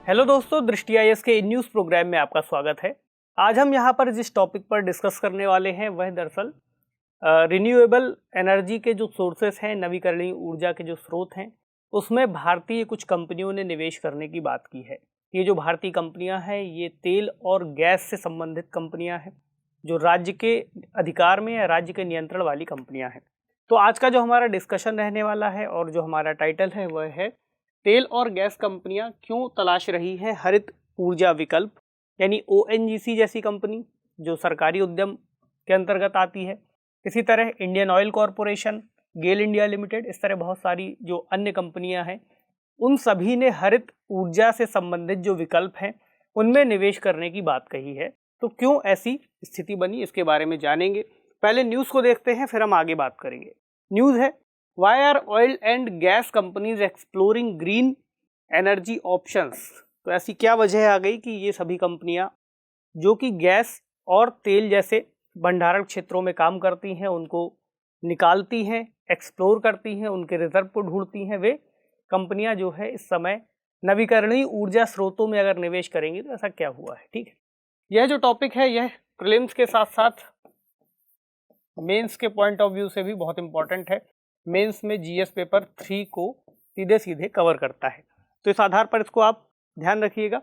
Hello दोस्तों, दृष्टि IAS के न्यूज़ प्रोग्राम में आपका स्वागत है। आज हम यहाँ पर जिस टॉपिक पर डिस्कस करने वाले हैं वह दरअसल रिन्यूएबल एनर्जी के जो सोर्सेस हैं, नवीकरणीय ऊर्जा के जो स्रोत हैं, उसमें भारतीय कुछ कंपनियों ने निवेश करने की बात की है। ये जो भारतीय कंपनियां हैं ये तेल और गैस से संबंधित कंपनियां हैं, जो राज्य के अधिकार में या राज्य के नियंत्रण वाली कंपनियां हैं। तो आज का जो हमारा डिस्कशन रहने वाला है और जो हमारा टाइटल है वह है तेल और गैस कंपनियां क्यों तलाश रही हैं हरित ऊर्जा विकल्प, यानी ओएनजीसी जैसी कंपनी जो सरकारी उद्यम के अंतर्गत आती है। इसी तरह इंडियन ऑयल कॉरपोरेशन, गेल इंडिया लिमिटेड, इस तरह बहुत सारी जो अन्य कंपनियां हैं, उन सभी ने हरित ऊर्जा से संबंधित जो विकल्प हैं उनमें निवेश करने की बात कही है। तो क्यों ऐसी स्थिति बनी, इसके बारे में जानेंगे। पहले न्यूज़ को देखते हैं, फिर हम आगे बात करेंगे। न्यूज़ है, Why are oil and gas companies exploring green energy options? तो ऐसी क्या वजह आ गई कि ये सभी कंपनियां जो कि गैस और तेल जैसे भंडारण क्षेत्रों में काम करती हैं उनको निकालती हैं, एक्सप्लोर करती हैं, उनके रिजर्व को ढूंढती हैं, वे कंपनियां जो है इस समय नवीकरणीय ऊर्जा स्रोतों में अगर निवेश करेंगी तो ऐसा क्या हुआ है। ठीक है, यह जो टॉपिक है यह प्रीलिम्स के साथ साथ मेंस के पॉइंट ऑफ व्यू से भी बहुत इंपॉर्टेंट है। मेंस में जीएस पेपर 3 को सीधे सीधे कवर करता है, तो इस आधार पर इसको आप ध्यान रखिएगा।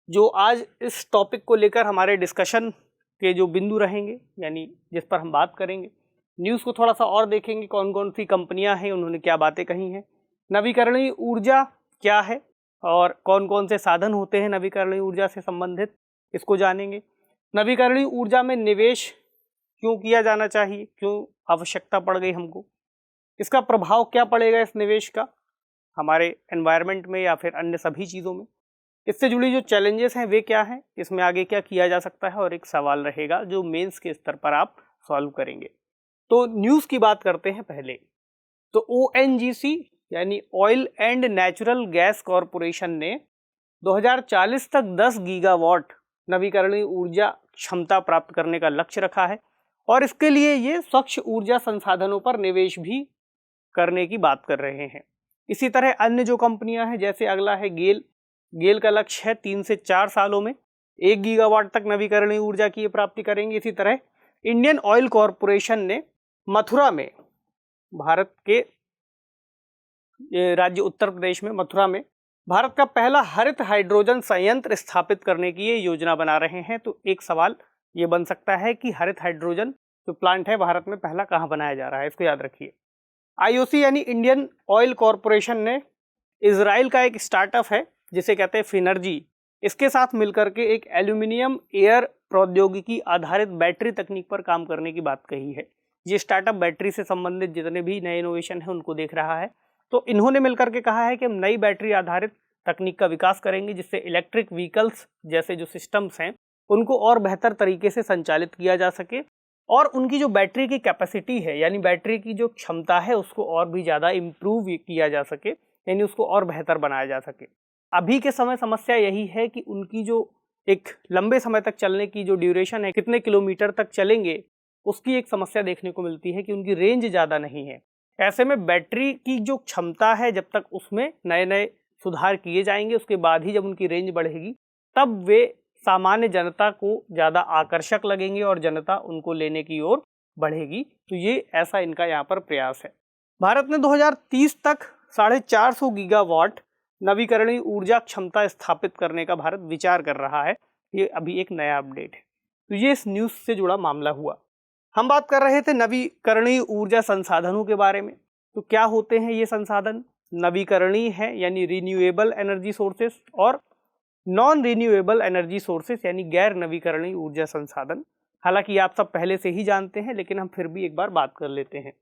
जो आज इस टॉपिक को लेकर हमारे डिस्कशन के जो बिंदु रहेंगे, यानी जिस पर हम बात करेंगे, न्यूज़ को थोड़ा सा और देखेंगे, कौन कौन सी कंपनियां हैं, उन्होंने क्या बातें कही हैं, नवीकरणीय ऊर्जा क्या है और कौन कौन से साधन होते हैं नवीकरणीय ऊर्जा से संबंधित, इसको जानेंगे। नवीकरणीय ऊर्जा में निवेश क्यों किया जाना चाहिए, क्यों आवश्यकता पड़ गई हमको, इसका प्रभाव क्या पड़ेगा इस निवेश का हमारे एनवायरनमेंट में या फिर अन्य सभी चीज़ों में, इससे जुड़ी जो चैलेंजेस हैं वे क्या हैं, इसमें आगे क्या किया जा सकता है, और एक सवाल रहेगा जो मेंस के स्तर पर आप सॉल्व करेंगे। तो न्यूज़ की बात करते हैं पहले। तो ओएनजीसी यानी oil and natural gas corporation ने 2040 तक 10 गीगावाट नवीकरणीय ऊर्जा क्षमता प्राप्त करने का लक्ष्य रखा है और इसके लिए ये स्वच्छ ऊर्जा संसाधनों पर निवेश भी करने की बात कर रहे हैं। इसी तरह अन्य जो कंपनियां हैं, जैसे अगला है गेल का लक्ष्य है 3 से 4 सालों में 1 गीगावाट तक नवीकरणीय ऊर्जा की प्राप्ति करेंगे। इसी तरह इंडियन ऑयल कॉरपोरेशन ने मथुरा में, भारत के राज्य उत्तर प्रदेश में मथुरा में भारत का पहला हरित हाइड्रोजन संयंत्र स्थापित करने की ये योजना बना रहे हैं। तो एक सवाल ये बन सकता है कि हरित हाइड्रोजन जो प्लांट है भारत में पहला कहाँ बनाया जा रहा है, इसको याद रखिए। आईओसी यानी इंडियन ऑयल कॉरपोरेशन ने इजराइल का एक स्टार्टअप है जिसे कहते हैं फिनर्जी, इसके साथ मिलकर के एक एल्यूमिनियम एयर प्रौद्योगिकी आधारित बैटरी तकनीक पर काम करने की बात कही है। ये स्टार्टअप बैटरी से संबंधित जितने भी नए इनोवेशन हैं उनको देख रहा है। तो इन्होंने मिलकर के कहा है कि हम नई बैटरी आधारित तकनीक का विकास करेंगे जिससे इलेक्ट्रिक व्हीकल्स जैसे जो सिस्टम्स हैं उनको और बेहतर तरीके से संचालित किया जा सके और उनकी जो बैटरी की कैपेसिटी है, यानी बैटरी की जो क्षमता है, उसको और भी ज़्यादा इम्प्रूव किया जा सके, यानी उसको और बेहतर बनाया जा सके। अभी के समय समस्या यही है कि उनकी जो एक लंबे समय तक चलने की जो ड्यूरेशन है, कितने किलोमीटर तक चलेंगे, उसकी एक समस्या देखने को मिलती है कि उनकी रेंज ज़्यादा नहीं है। ऐसे में बैटरी की जो क्षमता है, जब तक उसमें नए नए सुधार किए जाएंगे, उसके बाद ही जब उनकी रेंज बढ़ेगी तब वे सामान्य जनता को ज़्यादा आकर्षक लगेंगे और जनता उनको लेने की ओर बढ़ेगी। तो ये ऐसा इनका यहाँ पर प्रयास है। भारत ने 2030 तक 450 गीगावाट नवीकरणीय ऊर्जा क्षमता स्थापित करने का भारत विचार कर रहा है। ये अभी एक नया अपडेट है। तो ये इस न्यूज़ से जुड़ा मामला हुआ। हम बात कर रहे थे नवीकरणीय ऊर्जा संसाधनों के बारे में। तो क्या होते हैं ये संसाधन? नवीकरणीय है यानी रिन्यूएबल एनर्जी सोर्सेस, और नॉन रिन्यूएबल एनर्जी सोर्सेस यानी गैर नवीकरणीय ऊर्जा संसाधन। हालांकि आप सब पहले से ही जानते हैं, लेकिन हम फिर भी एक बार बात कर लेते हैं।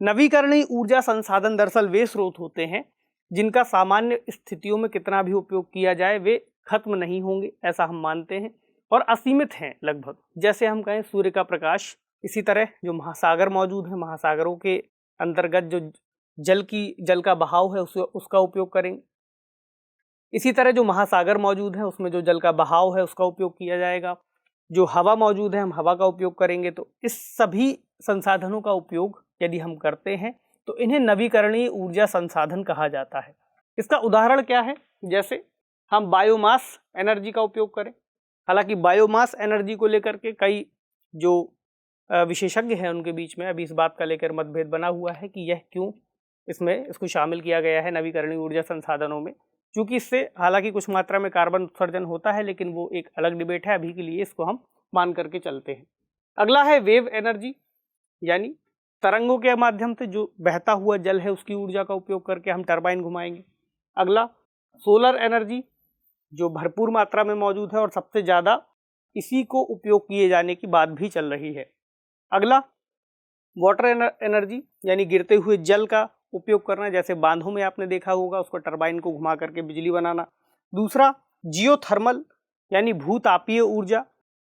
नवीकरणीय ऊर्जा संसाधन दरअसल वे स्रोत होते हैं जिनका सामान्य स्थितियों में कितना भी उपयोग किया जाए वे खत्म नहीं होंगे, ऐसा हम मानते हैं, और असीमित हैं लगभग। जैसे हम कहें सूर्य का प्रकाश। इसी तरह जो महासागर मौजूद है, महासागरों के अंतर्गत जो जल का बहाव है उसका उपयोग करेंगे। इसी तरह जो महासागर मौजूद है उसमें जो जल का बहाव है उसका उपयोग किया जाएगा। जो हवा मौजूद है हम हवा का उपयोग करेंगे। तो इस सभी संसाधनों का उपयोग यदि हम करते हैं तो इन्हें नवीकरणीय ऊर्जा संसाधन कहा जाता है। इसका उदाहरण क्या है? जैसे हम बायोमास एनर्जी का उपयोग करें। हालांकि बायोमास एनर्जी को लेकर के कई जो विशेषज्ञ हैं उनके बीच में अभी इस बात का लेकर मतभेद बना हुआ है कि यह क्यों इसको शामिल किया गया है नवीकरणीय ऊर्जा संसाधनों में, क्योंकि इससे हालांकि कुछ मात्रा में कार्बन उत्सर्जन होता है, लेकिन वो एक अलग डिबेट है। अभी के लिए इसको हम मान करके चलते हैं। अगला है वेव एनर्जी, यानी तरंगों के माध्यम से जो बहता हुआ जल है उसकी ऊर्जा का उपयोग करके हम टरबाइन घुमाएंगे। अगला सोलर एनर्जी, जो भरपूर मात्रा में मौजूद है और सबसे ज़्यादा इसी को उपयोग किए जाने की बात भी चल रही है। अगला वाटर एनर्जी, यानी गिरते हुए जल का उपयोग करना, जैसे बांधों में आपने देखा होगा उसको टरबाइन को घुमा करके बिजली बनाना। दूसरा जियोथर्मल, यानी भूतापीय ऊर्जा,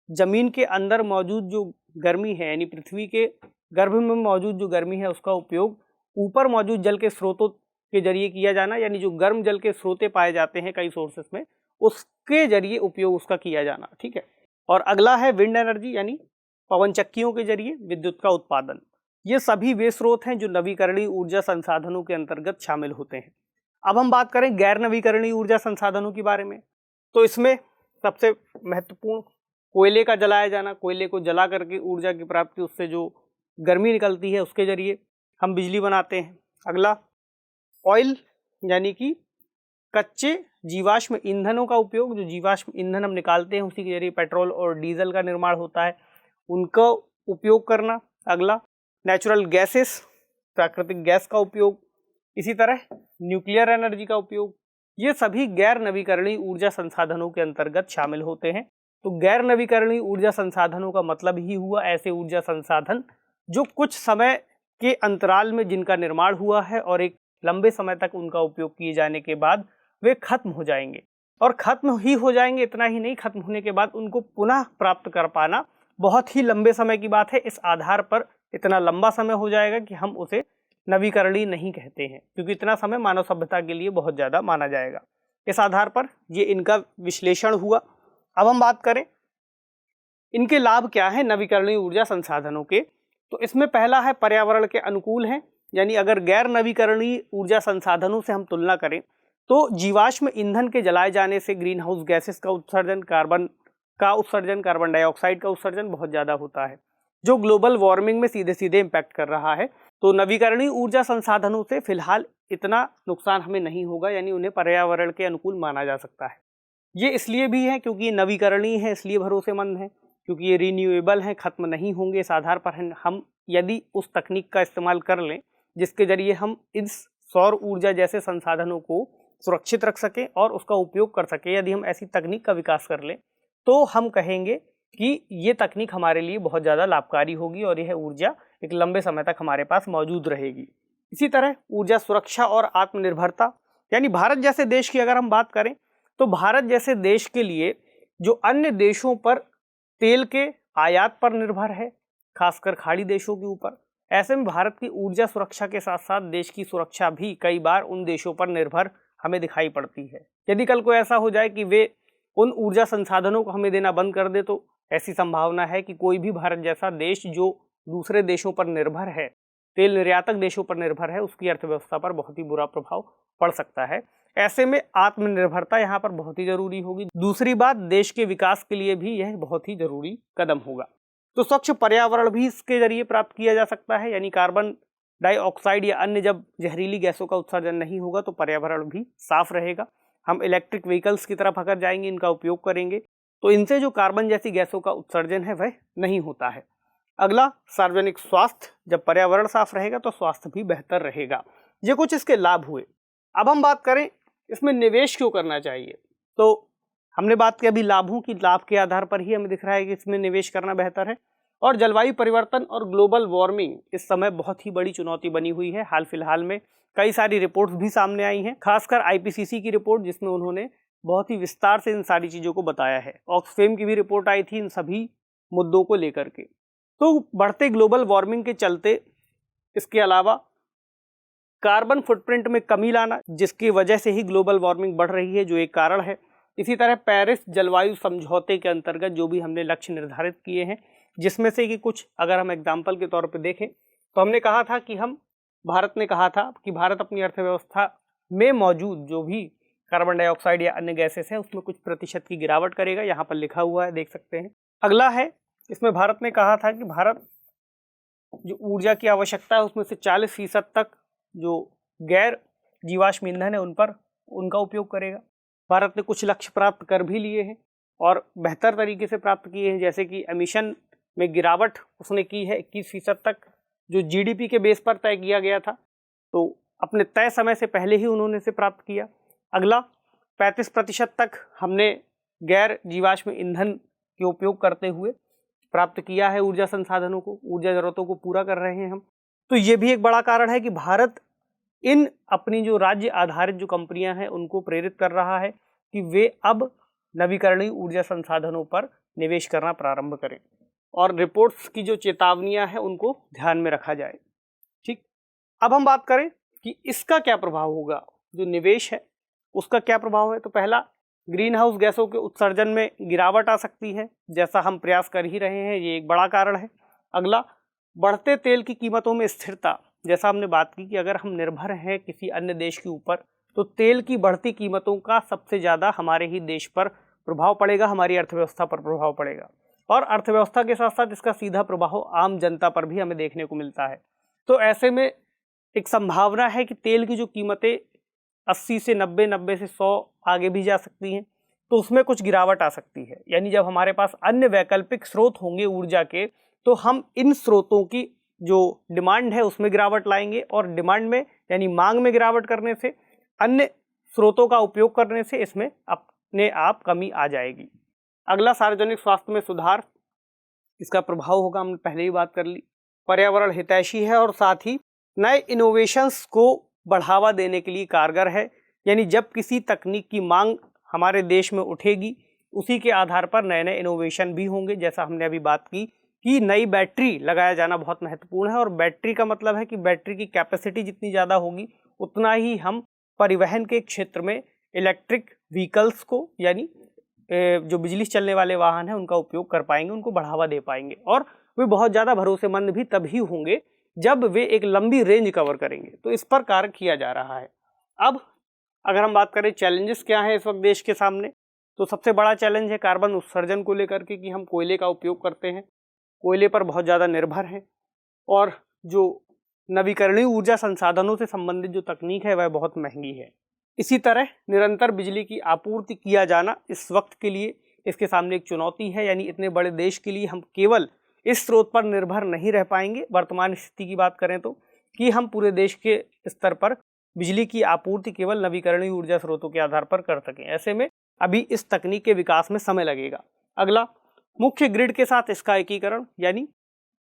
जमीन के अंदर मौजूद जो गर्मी है, यानी पृथ्वी के गर्भ में मौजूद जो गर्मी है उसका उपयोग ऊपर मौजूद जल के स्रोतों के जरिए किया जाना, यानी जो गर्म जल के स्रोते पाए जाते हैं कई सोर्सेस में, उसके जरिए उपयोग उसका किया जाना। ठीक है। और अगला है विंड एनर्जी, यानी पवन चक्कियों के जरिए विद्युत का उत्पादन। ये सभी वे स्रोत हैं जो नवीकरणीय ऊर्जा संसाधनों के अंतर्गत शामिल होते हैं। अब हम बात करें गैर नवीकरणीय ऊर्जा संसाधनों के बारे में, तो इसमें सबसे महत्वपूर्ण कोयले का जलाया जाना। कोयले को जला करके ऊर्जा की प्राप्ति, उससे जो गर्मी निकलती है उसके जरिए हम बिजली बनाते हैं। अगला ऑयल, यानी कि कच्चे जीवाश्म ईंधनों का उपयोग, जो जीवाश्म ईंधन हम निकालते हैं उसी के जरिए पेट्रोल और डीजल का निर्माण होता है, उनका उपयोग करना। अगला नेचुरल गैसेस, प्राकृतिक गैस का उपयोग। इसी तरह न्यूक्लियर एनर्जी का उपयोग। ये सभी गैर नवीकरणीय ऊर्जा संसाधनों के अंतर्गत शामिल होते हैं। तो गैर नवीकरणीय ऊर्जा संसाधनों का मतलब ही हुआ ऐसे ऊर्जा संसाधन जो कुछ समय के अंतराल में जिनका निर्माण हुआ है और एक लंबे समय तक उनका उपयोग किए जाने के बाद वे खत्म हो जाएंगे। और खत्म ही हो जाएंगे, इतना ही नहीं, खत्म होने के बाद उनको पुनः प्राप्त कर पाना बहुत ही लंबे समय की बात है। इस आधार पर इतना लंबा समय हो जाएगा कि हम उसे नवीकरणीय नहीं कहते हैं, क्योंकि इतना समय मानव सभ्यता के लिए बहुत ज़्यादा माना जाएगा। इस आधार पर ये इनका विश्लेषण हुआ। अब हम बात करें इनके लाभ क्या हैं नवीकरणीय ऊर्जा संसाधनों के, तो इसमें पहला है पर्यावरण के अनुकूल हैं। यानी अगर गैर नवीकरणीय ऊर्जा संसाधनों से हम तुलना करें तो जीवाश्म ईंधन के जलाए जाने से ग्रीन हाउस गैसेस का उत्सर्जन, कार्बन डाइऑक्साइड का उत्सर्जन बहुत ज़्यादा होता है, जो ग्लोबल वार्मिंग में सीधे सीधे इम्पैक्ट कर रहा है। तो नवीकरणीय ऊर्जा संसाधनों से फिलहाल इतना नुकसान हमें नहीं होगा, यानी उन्हें पर्यावरण के अनुकूल माना जा सकता है। ये इसलिए भी है क्योंकि ये नवीकरणीय है, इसलिए भरोसेमंद है, क्योंकि ये रिन्यूएबल हैं, खत्म नहीं होंगे। इस आधार पर हम यदि उस तकनीक का इस्तेमाल कर लें जिसके जरिए हम इस सौर ऊर्जा जैसे संसाधनों को सुरक्षित रख सकें और उसका उपयोग कर सकें, यदि हम ऐसी तकनीक का विकास कर लें तो हम कहेंगे कि ये तकनीक हमारे लिए बहुत ज़्यादा लाभकारी होगी और यह ऊर्जा एक लंबे समय तक हमारे पास मौजूद रहेगी। इसी तरह ऊर्जा सुरक्षा और आत्मनिर्भरता, यानी भारत जैसे देश की अगर हम बात करें तो भारत जैसे देश के लिए जो अन्य देशों पर तेल के आयात पर निर्भर है, खासकर खाड़ी देशों के ऊपर, ऐसे में भारत की ऊर्जा सुरक्षा के साथ साथ देश की सुरक्षा भी कई बार उन देशों पर निर्भर हमें दिखाई पड़ती है। यदि कल को ऐसा हो जाए कि वे उन ऊर्जा संसाधनों को हमें देना बंद कर दे तो ऐसी संभावना है कि कोई भी भारत जैसा देश जो दूसरे देशों पर निर्भर है, तेल निर्यातक देशों पर निर्भर है, उसकी अर्थव्यवस्था पर बहुत ही बुरा प्रभाव पड़ सकता है। ऐसे में आत्मनिर्भरता यहाँ पर बहुत ही जरूरी होगी। दूसरी बात, देश के विकास के लिए भी यह बहुत ही जरूरी कदम होगा। तो स्वच्छ पर्यावरण भी इसके जरिए प्राप्त किया जा सकता है, यानी कार्बन डाइऑक्साइड या अन्य जब जहरीली गैसों का उत्सर्जन नहीं होगा तो पर्यावरण भी साफ रहेगा। हम इलेक्ट्रिक व्हीकल्स की तरफ अगर जाएंगे, इनका उपयोग करेंगे तो इनसे जो कार्बन जैसी गैसों का उत्सर्जन है वह नहीं होता है। अगला, सार्वजनिक स्वास्थ्य, जब पर्यावरण साफ रहेगा तो स्वास्थ्य भी बेहतर रहेगा। ये कुछ इसके लाभ हुए। अब हम बात करें इसमें निवेश क्यों करना चाहिए, तो हमने बात की अभी लाभों की, लाभ के आधार पर ही हमें दिख रहा है कि इसमें निवेश करना बेहतर है। और जलवायु परिवर्तन और ग्लोबल वार्मिंग इस समय बहुत ही बड़ी चुनौती बनी हुई है। हाल फिलहाल में कई सारी रिपोर्ट्स भी सामने आई हैं, खासकर आईपीसीसी की रिपोर्ट जिसमें उन्होंने बहुत ही विस्तार से इन सारी चीज़ों को बताया है। ऑक्सफैम की भी रिपोर्ट आई थी इन सभी मुद्दों को लेकर के। तो बढ़ते ग्लोबल वार्मिंग के चलते इसके अलावा कार्बन फुटप्रिंट में कमी लाना, जिसकी वजह से ही ग्लोबल वार्मिंग बढ़ रही है, जो एक कारण है। इसी तरह पेरिस जलवायु समझौते के अंतर्गत जो भी हमने लक्ष्य निर्धारित किए हैं, जिसमें से कि कुछ अगर हम एग्जाम्पल के तौर पर देखें तो हमने कहा था कि भारत ने कहा था कि भारत अपनी अर्थव्यवस्था में मौजूद जो भी कार्बन डाइऑक्साइड या अन्य गैसेस हैं उसमें कुछ प्रतिशत की गिरावट करेगा, यहाँ पर लिखा हुआ है, देख सकते हैं। अगला है, इसमें भारत ने कहा था कि भारत जो ऊर्जा की आवश्यकता है उसमें से 40% तक जो गैर जीवाश्म ईंधन है उन पर उनका उपयोग करेगा। भारत ने कुछ लक्ष्य प्राप्त कर भी लिए हैं और बेहतर तरीके से प्राप्त किए हैं, जैसे कि एमिशन में गिरावट उसने की है 21% तक, जो जीडीपी के बेस पर तय किया गया था, तो अपने तय समय से पहले ही उन्होंने इसे प्राप्त किया। अगला 35% तक हमने गैर जीवाश्म ईंधन के उपयोग करते हुए प्राप्त किया है ऊर्जा संसाधनों को, ऊर्जा जरूरतों को पूरा कर रहे हैं हम। तो ये भी एक बड़ा कारण है कि भारत इन अपनी जो राज्य आधारित जो कंपनियां हैं उनको प्रेरित कर रहा है कि वे अब नवीकरणीय ऊर्जा संसाधनों पर निवेश करना प्रारंभ करें और रिपोर्ट्स की जो चेतावनियां हैं उनको ध्यान में रखा जाए। ठीक, अब हम बात करें कि इसका क्या प्रभाव होगा, जो निवेश है उसका क्या प्रभाव है। तो पहला, ग्रीन हाउस गैसों के उत्सर्जन में गिरावट आ सकती है, जैसा हम प्रयास कर ही रहे हैं, ये एक बड़ा कारण है। अगला, बढ़ते तेल की कीमतों में स्थिरता, जैसा हमने बात की कि अगर हम निर्भर हैं किसी अन्य देश के ऊपर तो तेल की बढ़ती कीमतों का सबसे ज़्यादा हमारे ही देश पर प्रभाव पड़ेगा, हमारी अर्थव्यवस्था पर प्रभाव पड़ेगा और अर्थव्यवस्था के साथ साथ इसका सीधा प्रभाव आम जनता पर भी हमें देखने को मिलता है। तो ऐसे में एक संभावना है कि तेल की जो कीमतें 80 से 90, 90 से 100 आगे भी जा सकती हैं, तो उसमें कुछ गिरावट आ सकती है। यानी जब हमारे पास अन्य वैकल्पिक स्रोत होंगे ऊर्जा के, तो हम इन स्रोतों की जो डिमांड है उसमें गिरावट लाएंगे और डिमांड में यानी मांग में गिरावट करने से, अन्य स्रोतों का उपयोग करने से इसमें अपने आप कमी आ जाएगी। अगला, सार्वजनिक स्वास्थ्य में सुधार, इसका प्रभाव होगा, हमने पहले ही बात कर ली। पर्यावरण हितैषी है और साथ ही नए इनोवेशंस को बढ़ावा देने के लिए कारगर है। यानी जब किसी तकनीक की मांग हमारे देश में उठेगी, उसी के आधार पर नए नए इनोवेशन भी होंगे। जैसा हमने अभी बात की कि नई बैटरी लगाया जाना बहुत महत्वपूर्ण है और बैटरी का मतलब है कि बैटरी की कैपेसिटी जितनी ज़्यादा होगी उतना ही हम परिवहन के क्षेत्र में इलेक्ट्रिक व्हीकल्स को, यानी जो बिजली से चलने वाले वाहन हैं उनका उपयोग कर पाएंगे, उनको बढ़ावा दे पाएंगे और वे बहुत ज़्यादा भरोसेमंद भी तभी होंगे जब वे एक लंबी रेंज कवर करेंगे। तो इस पर कार्य किया जा रहा है। अब अगर हम बात करें चैलेंजेस क्या है इस वक्त देश के सामने, तो सबसे बड़ा चैलेंज है कार्बन उत्सर्जन को लेकर के कि हम कोयले का उपयोग करते हैं, कोयले पर बहुत ज़्यादा निर्भर हैं और जो नवीकरणीय ऊर्जा संसाधनों से संबंधित जो तकनीक है वह बहुत महंगी है। इसी तरह निरंतर बिजली की आपूर्ति किया जाना इस वक्त के लिए इसके सामने एक चुनौती है। यानी इतने बड़े देश के लिए हम केवल इस स्रोत पर निर्भर नहीं रह पाएंगे, वर्तमान स्थिति की बात करें तो, कि हम पूरे देश के स्तर पर बिजली की आपूर्ति केवल नवीकरणीय ऊर्जा स्रोतों के आधार पर कर सकें। ऐसे में अभी इस तकनीक के विकास में समय लगेगा। अगला, मुख्य ग्रिड के साथ इसका एकीकरण, यानी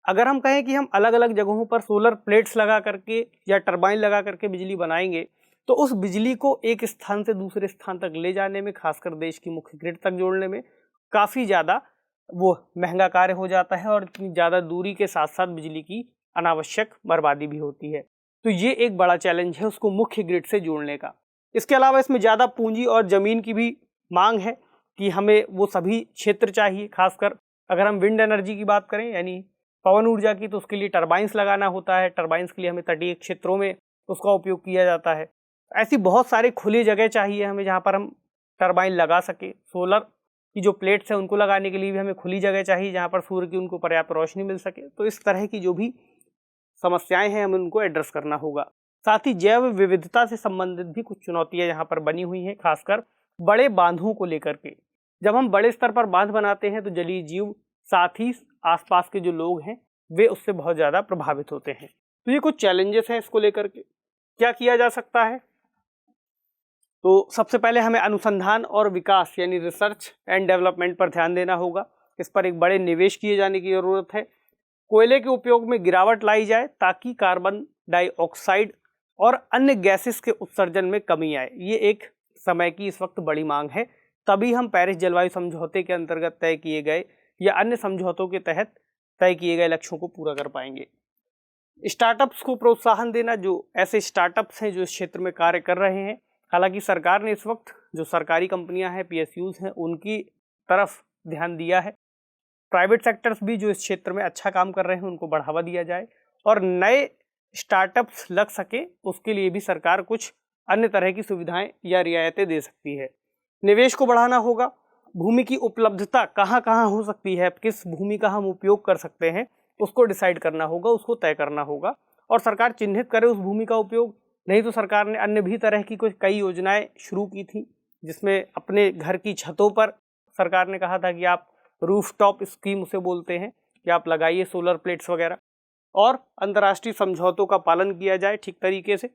अगर हम कहें कि हम अलग अलग जगहों पर सोलर प्लेट्स लगा करके या टरबाइन लगा करके बिजली बनाएंगे, तो उस बिजली को एक स्थान से दूसरे स्थान तक ले जाने में, खासकर देश की मुख्य ग्रिड तक जोड़ने में काफ़ी ज़्यादा वो महंगा कार्य हो जाता है और इतनी ज़्यादा दूरी के साथ साथ बिजली की अनावश्यक बर्बादी भी होती है। तो ये एक बड़ा चैलेंज है उसको मुख्य ग्रिड से जोड़ने का। इसके अलावा इसमें ज़्यादा पूंजी और ज़मीन की भी मांग है कि हमें वो सभी क्षेत्र चाहिए। खासकर अगर हम विंड एनर्जी की बात करें, यानी पवन ऊर्जा की, तो उसके लिए टरबाइंस लगाना होता है। टरबाइंस के लिए हमें तटीय क्षेत्रों में उसका उपयोग किया जाता है। ऐसी बहुत सारी खुली जगह चाहिए हमें जहाँ पर हम टरबाइन लगा सके। सोलर की जो प्लेट्स हैं उनको लगाने के लिए भी हमें खुली जगह चाहिए जहाँ पर सूर्य की उनको पर्याप्त रोशनी मिल सके। तो इस तरह की जो भी समस्याएं हैं हमें उनको एड्रेस करना होगा। साथ ही जैव विविधता से संबंधित भी कुछ चुनौतियां यहाँ पर बनी हुई हैं, खासकर बड़े बांधों को लेकर के। जब हम बड़े स्तर पर बांध बनाते हैं तो जलीय जीव, साथ ही आसपास के जो लोग हैं वे उससे बहुत ज़्यादा प्रभावित होते हैं। तो ये कुछ चैलेंजेस हैं इसको लेकर के। क्या किया जा सकता है? तो सबसे पहले हमें अनुसंधान और विकास यानी रिसर्च एंड डेवलपमेंट पर ध्यान देना होगा। इस पर एक बड़े निवेश किए जाने की ज़रूरत है। कोयले के उपयोग में गिरावट लाई जाए ताकि कार्बन डाइऑक्साइड और अन्य गैसेस के उत्सर्जन में कमी आए। ये एक समय की इस वक्त बड़ी मांग है। तभी हम पेरिस जलवायु समझौते के अंतर्गत तय किए गए या अन्य समझौतों के तहत तय किए गए लक्ष्यों को पूरा कर पाएंगे। स्टार्टअप्स को प्रोत्साहन देना, जो ऐसे स्टार्टअप्स हैं जो इस क्षेत्र में कार्य कर रहे हैं। हालांकि सरकार ने इस वक्त जो सरकारी कंपनियां हैं, PSUs हैं, उनकी तरफ ध्यान दिया है। प्राइवेट सेक्टर्स भी जो इस क्षेत्र में अच्छा काम कर रहे हैं उनको बढ़ावा दिया जाए और नए स्टार्टअप्स लग सके उसके लिए भी सरकार कुछ अन्य तरह की सुविधाएं या रियायतें दे सकती है। निवेश को बढ़ाना होगा, भूमि की उपलब्धता कहाँ कहाँ हो सकती है, किस भूमि का हम उपयोग कर सकते हैं, उसको डिसाइड करना होगा, उसको तय करना होगा और सरकार चिन्हित करे उस भूमि का उपयोग। नहीं तो सरकार ने अन्य भी तरह की कुछ कई योजनाएं शुरू की थी, जिसमें अपने घर की छतों पर सरकार ने कहा था कि आप रूफटॉप स्कीम उसे बोलते हैं कि आप लगाइए सोलर प्लेट्स वगैरह, और अंतर्राष्ट्रीय समझौतों का पालन किया जाए ठीक तरीके से।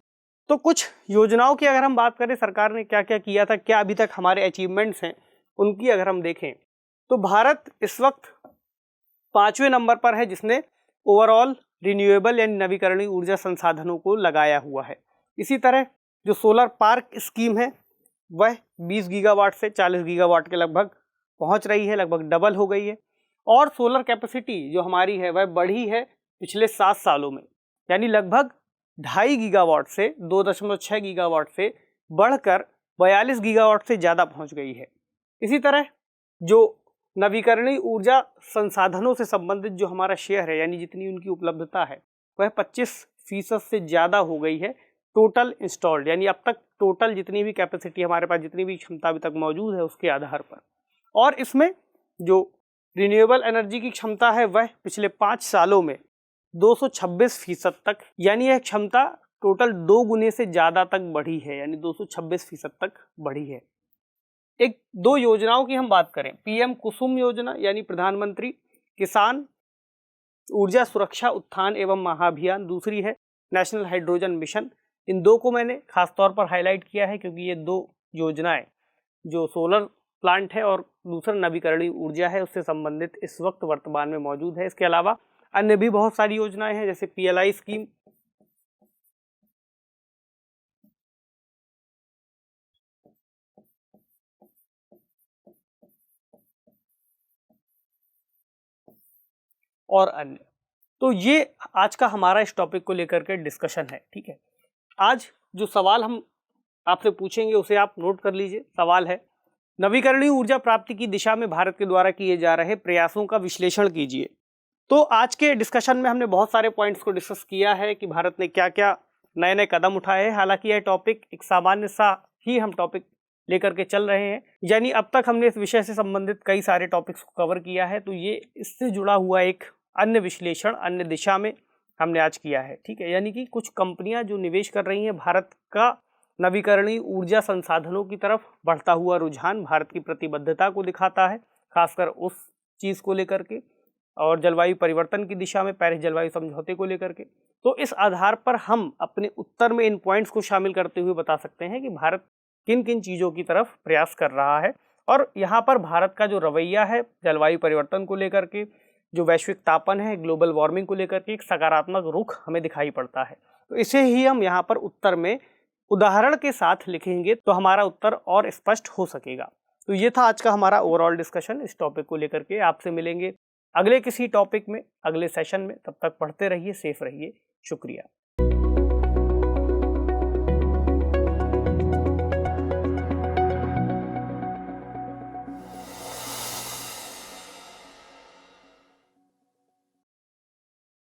तो कुछ योजनाओं की अगर हम बात करें, सरकार ने क्या क्या किया था, क्या अभी तक हमारे अचीवमेंट्स हैं, उनकी अगर हम देखें तो भारत इस वक्त 5वें नंबर पर है जिसने ओवरऑल रिन्यूएबल यानी नवीकरणीय ऊर्जा संसाधनों को लगाया हुआ है। इसी तरह जो सोलर पार्क स्कीम है वह 20 गीगावाट से 40 गीगावाट के लगभग पहुंच रही है, लगभग डबल हो गई है। और सोलर कैपेसिटी जो हमारी है वह बढ़ी है पिछले 7 सालों में, यानी लगभग 2.5 गीगावाट से 2.6 गीगावाट से बढ़कर 42 गीगावाट से ज़्यादा पहुंच गई है। इसी तरह जो नवीकरणीय ऊर्जा संसाधनों से संबंधित जो हमारा शेयर है, यानी जितनी उनकी उपलब्धता है, वह 25% से ज़्यादा हो गई है टोटल इंस्टॉल्ड, यानी अब तक टोटल जितनी भी कैपेसिटी हमारे पास, जितनी भी क्षमता अभी तक मौजूद है उसके आधार पर। और इसमें जो रिन्यूएबल एनर्जी की क्षमता है वह पिछले 5 सालों में 226% तक, यानी यह क्षमता टोटल 2 गुने से ज़्यादा तक बढ़ी है, यानी 226% तक बढ़ी है। एक दो योजनाओं की हम बात करें, पीएम कुसुम योजना यानी प्रधानमंत्री किसान ऊर्जा सुरक्षा उत्थान एवं महाअभियान, दूसरी है नेशनल हाइड्रोजन मिशन। इन दो को मैंने खास तौर पर हाईलाइट किया है क्योंकि ये दो योजनाएं, जो सोलर प्लांट है और दूसरा नवीकरणीय ऊर्जा है, उससे संबंधित इस वक्त वर्तमान में मौजूद है। इसके अलावा अन्य भी बहुत सारी योजनाएं हैं, जैसे पीएलआई स्कीम, और अन्य। तो ये आज का हमारा इस टॉपिक को लेकर के डिस्कशन है। ठीक है, आज जो सवाल हम आपसे पूछेंगे उसे आप नोट कर लीजिए। सवाल है, नवीकरणीय ऊर्जा प्राप्ति की दिशा में भारत के द्वारा किए जा रहे प्रयासों का विश्लेषण कीजिए। तो आज के डिस्कशन में हमने बहुत सारे पॉइंट्स को डिस्कस किया है कि भारत ने क्या क्या नए नए कदम उठाए हैं। हालांकि यह टॉपिक एक सामान्य सा ही हम टॉपिक लेकर के चल रहे हैं, यानी अब तक हमने इस विषय से संबंधित कई सारे टॉपिक्स को कवर किया है, तो ये इससे जुड़ा हुआ एक अन्य विश्लेषण अन्य दिशा में हमने आज किया है। ठीक है, यानी कि कुछ कंपनियां जो निवेश कर रही हैं, भारत का नवीकरणीय ऊर्जा संसाधनों की तरफ बढ़ता हुआ रुझान भारत की प्रतिबद्धता को दिखाता है, खासकर उस चीज़ को लेकर के, और जलवायु परिवर्तन की दिशा में पेरिस जलवायु समझौते को लेकर के। तो इस आधार पर हम अपने उत्तर में इन पॉइंट्स को शामिल करते हुए बता सकते हैं कि भारत किन किन चीज़ों की तरफ प्रयास कर रहा है, और यहाँ पर भारत का जो रवैया है जलवायु परिवर्तन को लेकर के, जो वैश्विक तापन है, ग्लोबल वार्मिंग को लेकर के एक सकारात्मक रुख हमें दिखाई पड़ता है। तो इसे ही हम यहाँ पर उत्तर में उदाहरण के साथ लिखेंगे तो हमारा उत्तर और स्पष्ट हो सकेगा। तो ये था आज का हमारा ओवरऑल डिस्कशन इस टॉपिक को लेकर के। आपसे मिलेंगे अगले किसी टॉपिक में, अगले सेशन में। तब तक पढ़ते रहिए, सेफ रहिए। शुक्रिया।